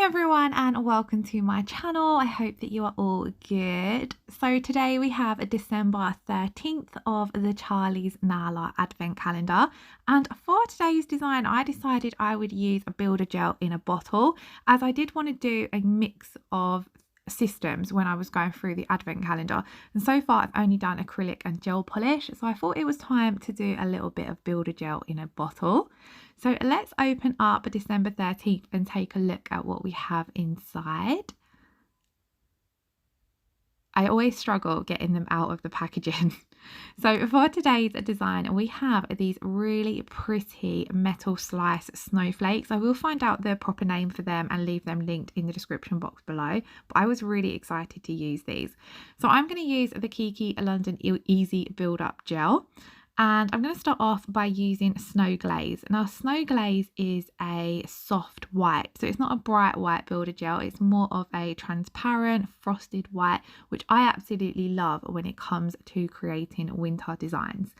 Hi everyone and welcome to my channel. I hope that you are all good. So today we have December 13th of the Charlie's Nala Advent Calendar, and for today's design I decided I would use a builder gel in a bottle, as I did want to do a mix of systems when I was going through the advent calendar, and so far I've only done acrylic and gel polish, so I thought it was time to do a little bit of builder gel in a bottle. So let's open up December 13th and take a look at what we have inside. I always struggle getting them out of the packaging. So for today's design, we have these really pretty metal slice snowflakes. I will find out the proper name for them and leave them linked in the description box below, but I was really excited to use these. So I'm going to use the Kiki London Easy Build Up Gel. And I'm going to start off by using Snow Glaze. Now, Snow Glaze is a soft white, so it's not a bright white builder gel. It's more of a transparent frosted white, which I absolutely love when it comes to creating winter designs.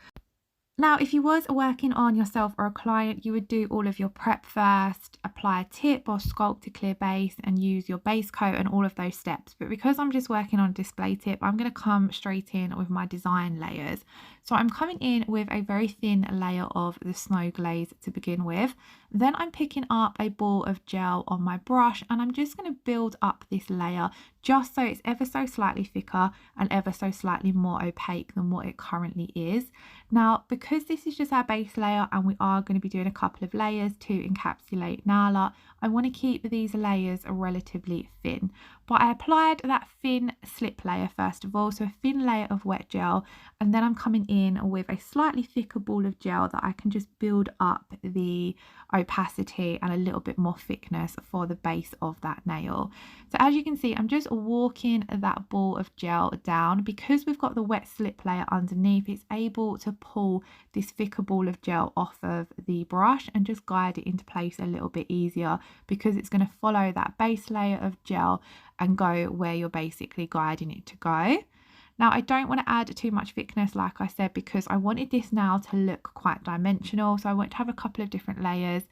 Now, if you was working on yourself or a client, you would do all of your prep first, apply a tip or sculpt to clear base and use your base coat and all of those steps. But because I'm just working on a display tip, I'm going to come straight in with my design layers. So I'm coming in with a very thin layer of the Snow Glaze to begin with. Then I'm picking up a ball of gel on my brush and I'm just going to build up this layer just so it's ever so slightly thicker and ever so slightly more opaque than what it currently is. Now, because this is just our base layer and we are going to be doing a couple of layers to encapsulate Nala, I want to keep these layers relatively thin. But I applied that thin slip layer first of all, so a thin layer of wet gel, and then I'm coming in with a slightly thicker ball of gel that I can just build up the opacity and a little bit more thickness for the base of that nail. So as you can see, I'm just walking that ball of gel down. Because we've got the wet slip layer underneath, it's able to pull this thicker ball of gel off of the brush and just guide it into place a little bit easier, because it's going to follow that base layer of gel and go where you're basically guiding it to go. Now, I don't want to add too much thickness, like I said, because I wanted this now to look quite dimensional. So I want to have a couple of different layers.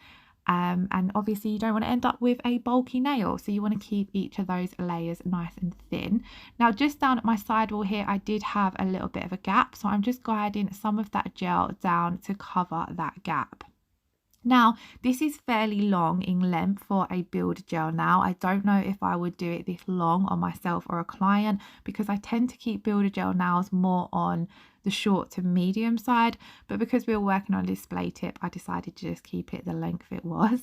And obviously you don't want to end up with a bulky nail, so you want to keep each of those layers nice and thin. Now, just down at my sidewall here, I did have a little bit of a gap, so I'm just guiding some of that gel down to cover that gap. Now, this is fairly long in length for a build gel. Now, I don't know if I would do it this long on myself or a client, because I tend to keep builder gel nails more on the short to medium side, but because we were working on a display tip, I decided to just keep it the length it was.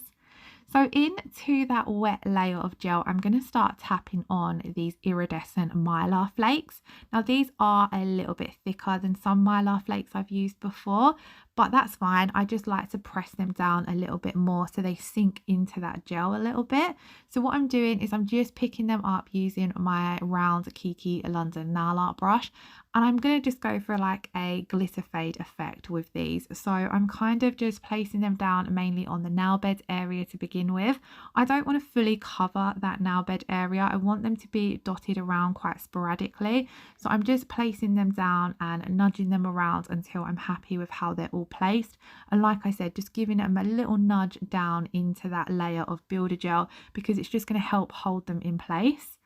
So into that wet layer of gel, I'm going to start tapping on these iridescent Mylar Flakes. Now, these are a little bit thicker than some Mylar Flakes I've used before, but that's fine. I just like to press them down a little bit more so they sink into that gel a little bit. So what I'm doing is I'm just picking them up using my round Kiki London nail art brush, and I'm going to just go for like a glitter fade effect with these. So I'm kind of just placing them down mainly on the nail bed area to begin with. I don't want to fully cover that nail bed area. I want them to be dotted around quite sporadically. So I'm just placing them down and nudging them around until I'm happy with how they're all placed. And like I said, just giving them a little nudge down into that layer of builder gel, because it's just going to help hold them in place.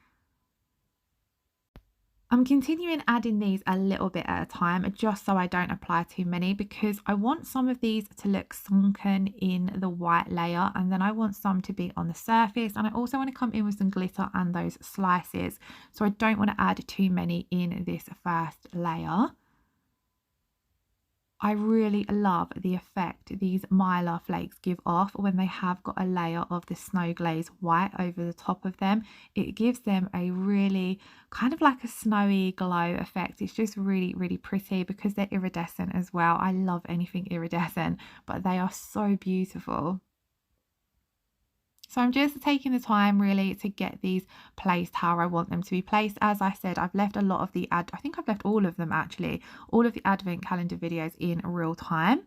I'm continuing adding these a little bit at a time, just so I don't apply too many, because I want some of these to look sunken in the white layer, and then I want some to be on the surface, and I also want to come in with some glitter and those slices, so I don't want to add too many in this first layer. I really love the effect these Mylar Flakes give off when they have got a layer of the Snow Glaze white over the top of them. It gives them a really kind of like a snowy glow effect. It's just really, really pretty because they're iridescent as well. I love anything iridescent, but they are so beautiful. So I'm just taking the time really to get these placed how I want them to be placed. As I said, I've left a lot of the I think I've left all of them actually, all of the advent calendar videos in real time.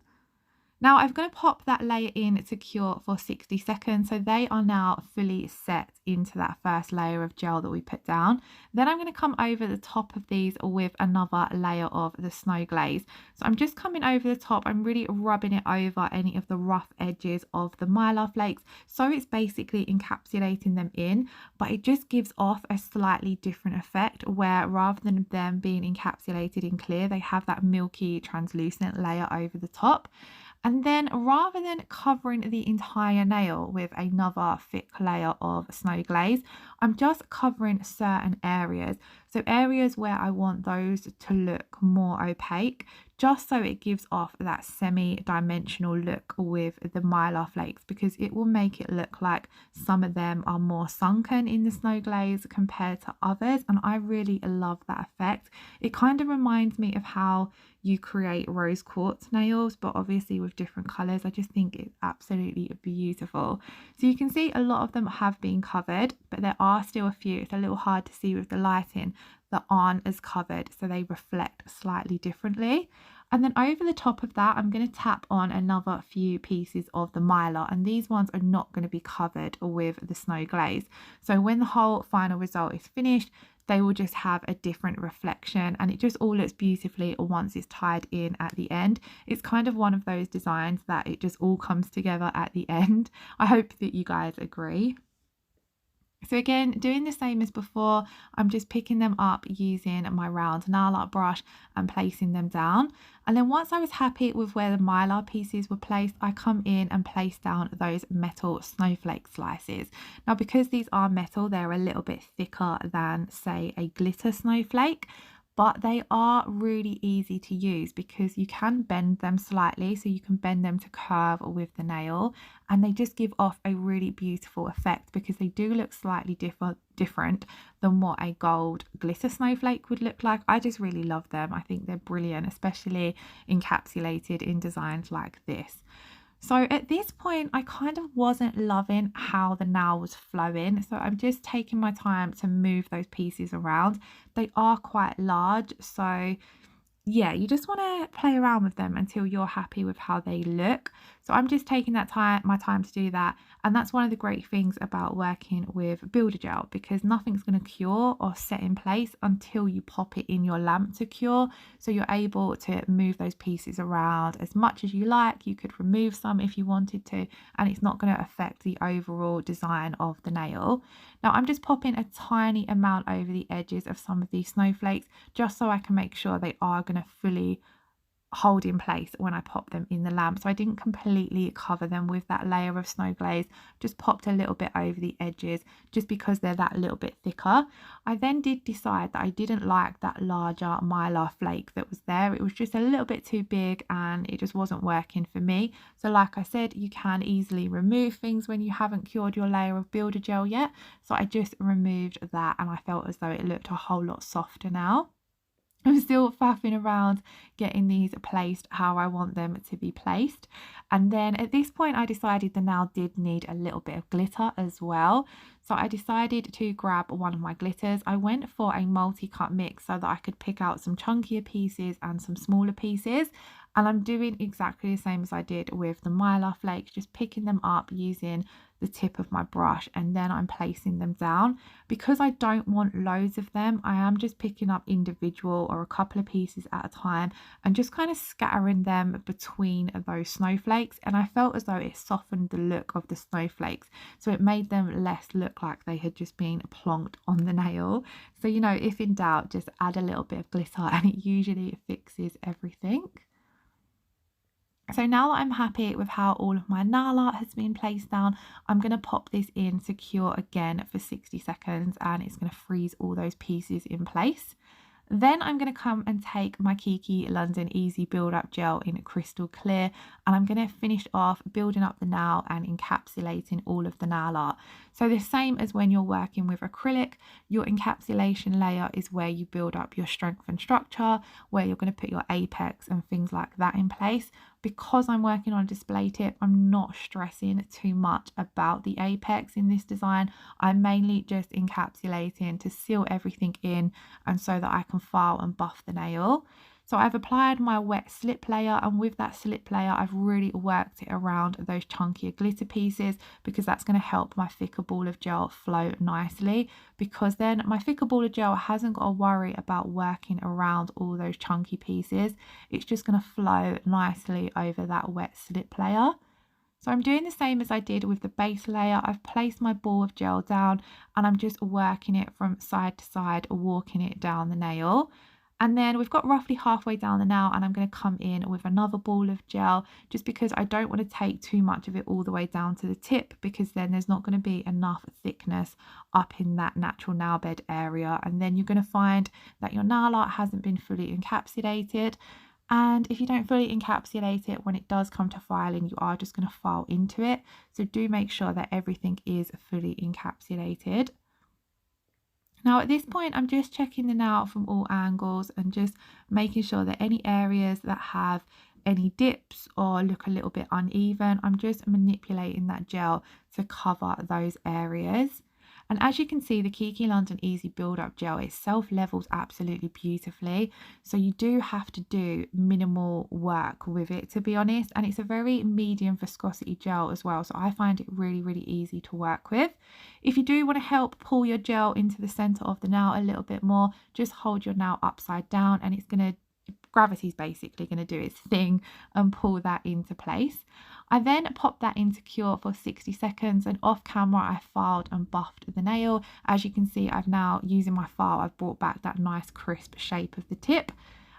Now I'm going to pop that layer in to cure for 60 seconds. So they are now fully set into that first layer of gel that we put down. Then I'm going to come over the top of these with another layer of the snow glaze. So I'm just coming over the top. I'm really rubbing it over any of the rough edges of the Mylar flakes. So it's basically encapsulating them in, but it just gives off a slightly different effect where rather than them being encapsulated in clear, they have that milky translucent layer over the top. And then rather than covering the entire nail with another thick layer of snow glaze, I'm just covering certain areas. So areas where I want those to look more opaque, just so it gives off that semi-dimensional look with the Mylar flakes, because it will make it look like some of them are more sunken in the snow glaze compared to others. And I really love that effect. It kind of reminds me of how you create rose quartz nails, but obviously with different colors. I just think it's absolutely beautiful. So you can see a lot of them have been covered, but there are still a few, it's a little hard to see with the lighting, that aren't as covered, so they reflect slightly differently. And then over the top of that, I'm going to tap on another few pieces of the Mylar, and these ones are not going to be covered with the snow glaze. So when the whole final result is finished, they will just have a different reflection, and it just all looks beautifully once it's tied in at the end. It's kind of one of those designs that it just all comes together at the end. I hope that you guys agree. So again, doing the same as before, I'm just picking them up using my round nail art brush and placing them down. And then once I was happy with where the Mylar pieces were placed, I come in and place down those metal snowflake slices. Now, because these are metal, they're a little bit thicker than, say, a glitter snowflake, but they are really easy to use because you can bend them slightly, so you can bend them to curve with the nail, and they just give off a really beautiful effect because they do look slightly different than what a gold glitter snowflake would look like. I just really love them. I think they're brilliant, especially encapsulated in designs like this. So at this point, I kind of wasn't loving how the nail was flowing. So I'm just taking my time to move those pieces around. They are quite large. So yeah, you just want to play around with them until you're happy with how they look. So I'm just taking my time to do that. And that's one of the great things about working with builder gel, because nothing's going to cure or set in place until you pop it in your lamp to cure. So you're able to move those pieces around as much as you like. You could remove some if you wanted to, and it's not going to affect the overall design of the nail. Now I'm just popping a tiny amount over the edges of some of these snowflakes, just so I can make sure they are going to fully hold in place when I pop them in the lamp. So I didn't completely cover them with that layer of snow glaze, just popped a little bit over the edges just because they're that little bit thicker. I then did decide that I didn't like that larger Mylar flake that was there. It was just a little bit too big and it just wasn't working for me. So like I said, you can easily remove things when you haven't cured your layer of builder gel yet. So I just removed that and I felt as though it looked a whole lot softer now. I'm still faffing around getting these placed how I want them to be placed. And then at this point I decided the nail did need a little bit of glitter as well. So I decided to grab one of my glitters. I went for a multi-cut mix so that I could pick out some chunkier pieces and some smaller pieces. And I'm doing exactly the same as I did with the Mylar flakes, just picking them up using the tip of my brush, and then I'm placing them down. Because I don't want loads of them, I am just picking up individual or a couple of pieces at a time and just kind of scattering them between those snowflakes, and I felt as though it softened the look of the snowflakes, so it made them less look like they had just been plonked on the nail. So, you know, if in doubt, just add a little bit of glitter and it usually fixes everything. So now that I'm happy with how all of my nail art has been placed down, I'm going to pop this in to cure again for 60 seconds, and it's going to freeze all those pieces in place. Then I'm going to come and take my Kiki London Easy Build Up Gel in Crystal Clear, and I'm going to finish off building up the nail and encapsulating all of the nail art. So the same as when you're working with acrylic, your encapsulation layer is where you build up your strength and structure, where you're going to put your apex and things like that in place. Because I'm working on a display tip, I'm not stressing too much about the apex in this design. I'm mainly just encapsulating to seal everything in and so that I can file and buff the nail. So I've applied my wet slip layer, and with that slip layer I've really worked it around those chunkier glitter pieces, because that's going to help my thicker ball of gel flow nicely, because then my thicker ball of gel hasn't got to worry about working around all those chunky pieces. It's just going to flow nicely over that wet slip layer. So I'm doing the same as I did with the base layer. I've placed my ball of gel down and I'm just working it from side to side, walking it down the nail. And then we've got roughly halfway down the nail, and I'm going to come in with another ball of gel, just because I don't want to take too much of it all the way down to the tip, because then there's not going to be enough thickness up in that natural nail bed area. And then you're going to find that your nail art hasn't been fully encapsulated. And if you don't fully encapsulate it, when it does come to filing, you are just going to file into it. So do make sure that everything is fully encapsulated. Now at this point, I'm just checking the nail from all angles and just making sure that any areas that have any dips or look a little bit uneven, I'm just manipulating that gel to cover those areas. And as you can see, the Kiki London Easy Build Up Gel itself levels absolutely beautifully. So you do have to do minimal work with it, to be honest. And it's a very medium viscosity gel as well. So I find it really, really easy to work with. If you do want to help pull your gel into the center of the nail a little bit more, just hold your nail upside down, and it's going to, gravity's basically going to do its thing and pull that into place. I then popped that into cure for 60 seconds, and off camera I filed and buffed the nail. As you can see, I've now, using my file, I've brought back that nice crisp shape of the tip.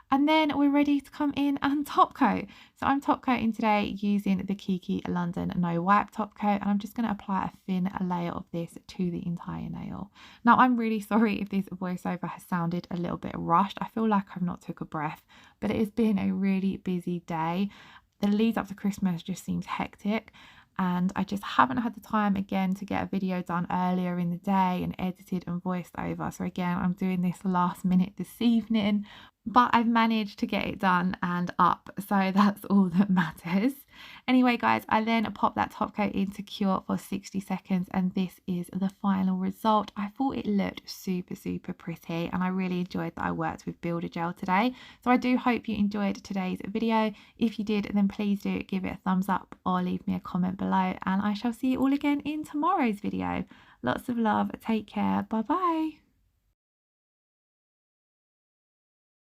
And then we're ready to come in and top coat. So I'm top coating today using the Kiki London No Wipe top coat, and I'm just going to apply a thin layer of this to the entire nail. Now I'm really sorry if this voiceover has sounded a little bit rushed. I feel like I've not took a breath, but it has been a really busy day. The lead up to Christmas just seems hectic, and I just haven't had the time again to get a video done earlier in the day and edited and voiced over. So again, I'm doing this last minute this evening, but I've managed to get it done and up, so that's all that matters. Anyway guys, I then popped that top coat into cure for 60 seconds, and this is the final result. I thought it looked super, super pretty, and I really enjoyed that I worked with Builder Gel today. So I do hope you enjoyed today's video. If you did, then please do give it a thumbs up or leave me a comment below, and I shall see you all again in tomorrow's video. Lots of love, take care, bye bye.